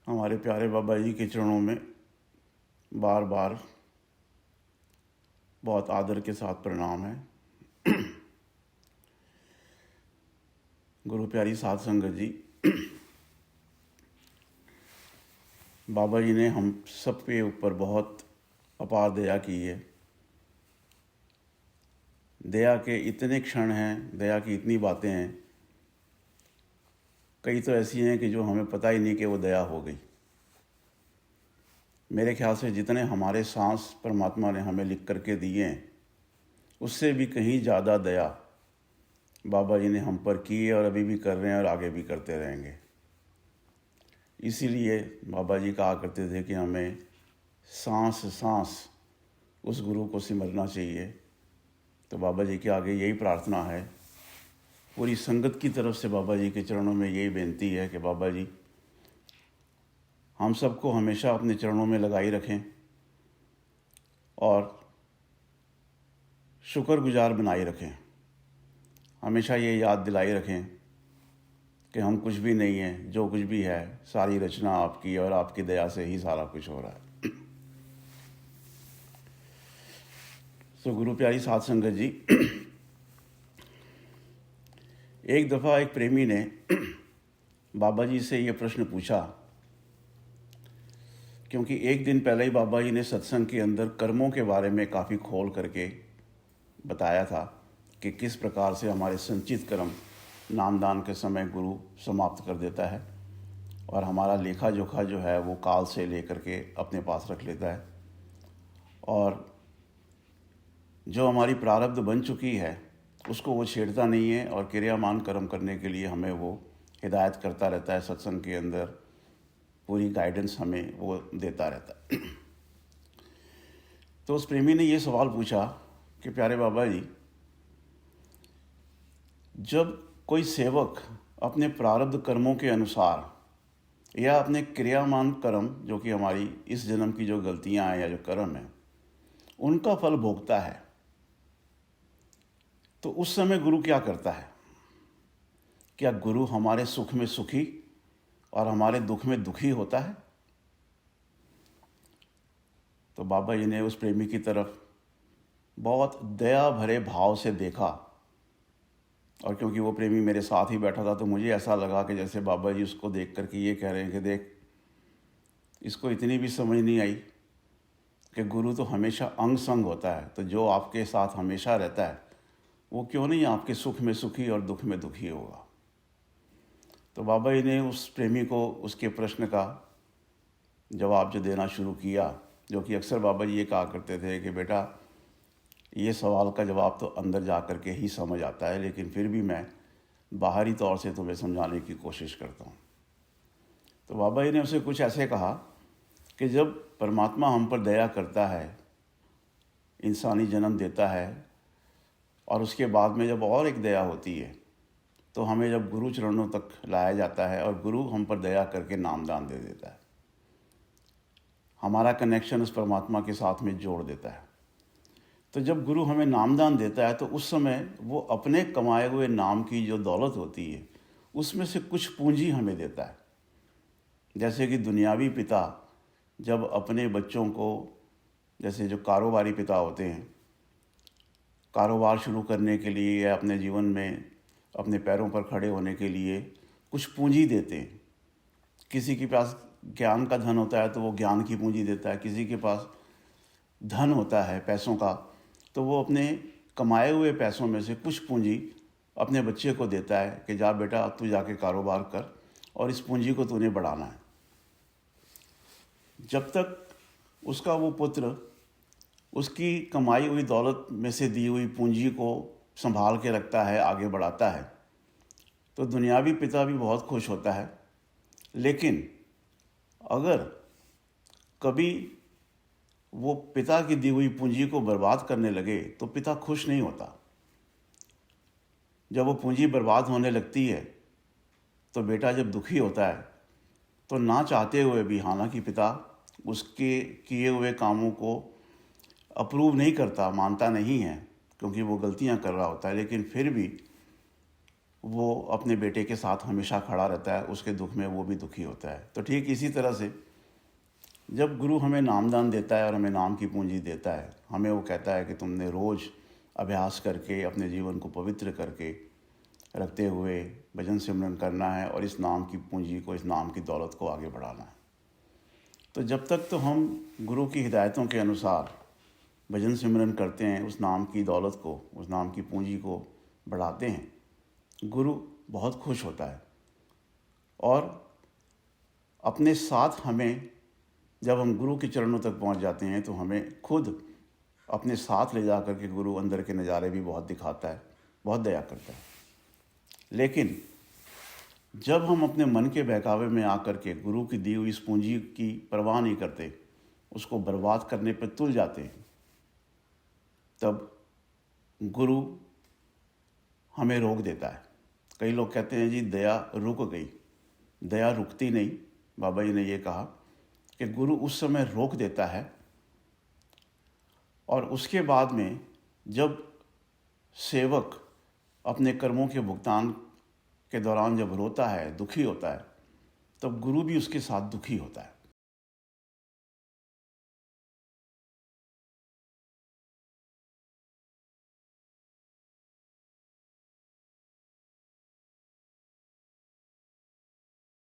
हमारे प्यारे बाबा जी के चरणों में बार बार बहुत आदर के साथ प्रणाम है। गुरु प्यारी साध संगत जी, बाबा जी ने हम सब के ऊपर बहुत अपार दया की है। दया के इतने क्षण हैं, दया की इतनी बातें हैं, कई तो ऐसी हैं कि जो हमें पता ही नहीं कि वो दया हो गई। मेरे ख्याल से जितने हमारे सांस परमात्मा ने हमें लिख करके दिए हैं, उससे भी कहीं ज़्यादा दया बाबा जी ने हम पर की है और अभी भी कर रहे हैं और आगे भी करते रहेंगे। इसीलिए बाबा जी कहा करते थे कि हमें सांस सांस उस गुरु को सिमरना चाहिए। तो बाबा जी के आगे यही प्रार्थना है, पूरी संगत की तरफ से बाबा जी के चरणों में यही बेनती है कि बाबा जी हम सबको हमेशा अपने चरणों में लगाई रखें और शुक्रगुजार बनाए रखें। हमेशा ये याद दिलाई रखें कि हम कुछ भी नहीं हैं, जो कुछ भी है सारी रचना आपकी और आपकी दया से ही सारा कुछ हो रहा है। तो गुरु प्यारी साध संगत जी, एक दफ़ा एक प्रेमी ने बाबा जी से ये प्रश्न पूछा, क्योंकि एक दिन पहले ही बाबा जी ने सत्संग के अंदर कर्मों के बारे में काफ़ी खोल करके बताया था कि किस प्रकार से हमारे संचित कर्म नामदान के समय गुरु समाप्त कर देता है और हमारा लेखा जोखा जो है वो काल से लेकर के अपने पास रख लेता है, और जो हमारी प्रारब्ध बन चुकी है उसको वो छेड़ता नहीं है और क्रियामान कर्म करने के लिए हमें वो हिदायत करता रहता है। सत्संग के अंदर पूरी गाइडेंस हमें वो देता रहता है। तो उस प्रेमी ने ये सवाल पूछा कि प्यारे बाबा जी, जब कोई सेवक अपने प्रारब्ध कर्मों के अनुसार या अपने क्रियामान कर्म, जो कि हमारी इस जन्म की जो गलतियां हैं या जो कर्म हैं, उनका फल भोगता है, तो उस समय गुरु क्या करता है? क्या गुरु हमारे सुख में सुखी और हमारे दुख में दुखी होता है? तो बाबा जी ने उस प्रेमी की तरफ बहुत दया भरे भाव से देखा, और क्योंकि वो प्रेमी मेरे साथ ही बैठा था तो मुझे ऐसा लगा कि जैसे बाबा जी उसको देख करके ये कह रहे हैं कि देख, इसको इतनी भी समझ नहीं आई कि गुरु तो हमेशा अंग संग होता है, तो जो आपके साथ हमेशा रहता है वो क्यों नहीं आपके सुख में सुखी और दुख में दुखी होगा। तो बाबा जी ने उस प्रेमी को उसके प्रश्न का जवाब जो देना शुरू किया, जो कि अक्सर बाबा जी ये कहा करते थे कि बेटा ये सवाल का जवाब तो अंदर जा कर के ही समझ आता है, लेकिन फिर भी मैं बाहरी तौर से तुम्हें समझाने की कोशिश करता हूँ। तो बाबा जी ने उसे कुछ ऐसे कहा कि जब परमात्मा हम पर दया करता है, इंसानी जन्म देता है, और उसके बाद में जब और एक दया होती है तो हमें जब गुरु चरणों तक लाया जाता है और गुरु हम पर दया करके नामदान दे देता है, हमारा कनेक्शन उस परमात्मा के साथ में जोड़ देता है। तो जब गुरु हमें नामदान देता है तो उस समय वो अपने कमाए हुए नाम की जो दौलत होती है उसमें से कुछ पूंजी हमें देता है। जैसे कि दुनियावी पिता जब अपने बच्चों को, जैसे जो कारोबारी पिता होते हैं, कारोबार शुरू करने के लिए या अपने जीवन में अपने पैरों पर खड़े होने के लिए कुछ पूंजी देते हैं। किसी के पास ज्ञान का धन होता है तो वो ज्ञान की पूंजी देता है, किसी के पास धन होता है पैसों का तो वो अपने कमाए हुए पैसों में से कुछ पूंजी अपने बच्चे को देता है कि जा बेटा तू जाके कारोबार कर और इस पूंजी को तूने बढ़ाना है। जब तक उसका वो पुत्र उसकी कमाई हुई दौलत में से दी हुई पूंजी को संभाल के रखता है, आगे बढ़ाता है, तो दुनियावी पिता भी बहुत खुश होता है। लेकिन अगर कभी वो पिता की दी हुई पूंजी को बर्बाद करने लगे तो पिता खुश नहीं होता। जब वो पूंजी बर्बाद होने लगती है तो बेटा जब दुखी होता है तो ना चाहते हुए भी, हालांकि पिता उसके किए हुए कामों को अप्रूव नहीं करता, मानता नहीं है क्योंकि वो गलतियां कर रहा होता है, लेकिन फिर भी वो अपने बेटे के साथ हमेशा खड़ा रहता है, उसके दुख में वो भी दुखी होता है। तो ठीक इसी तरह से जब गुरु हमें नामदान देता है और हमें नाम की पूंजी देता है, हमें वो कहता है कि तुमने रोज़ अभ्यास करके अपने जीवन को पवित्र करके रखते हुए भजन सिमरन करना है और इस नाम की पूंजी को, इस नाम की दौलत को आगे बढ़ाना है। तो जब तक तो हम गुरु की हिदायतों के अनुसार भजन सिमरन करते हैं, उस नाम की दौलत को, उस नाम की पूंजी को बढ़ाते हैं, गुरु बहुत खुश होता है। और अपने साथ हमें, जब हम गुरु के चरणों तक पहुंच जाते हैं तो हमें खुद अपने साथ ले जा कर के गुरु अंदर के नज़ारे भी बहुत दिखाता है, बहुत दया करता है। लेकिन जब हम अपने मन के बहकावे में आकर के गुरु की दी हुई इस पूंजी की परवाह नहीं करते, उसको बर्बाद करने पर तुल जाते हैं, तब गुरु हमें रोक देता है। कई लोग कहते हैं जी दया रुक गई। दया रुकती नहीं। बाबा जी ने ये कहा कि गुरु उस समय रोक देता है और उसके बाद में जब सेवक अपने कर्मों के भुगतान के दौरान जब रोता है, दुखी होता है, तब गुरु भी उसके साथ दुखी होता है।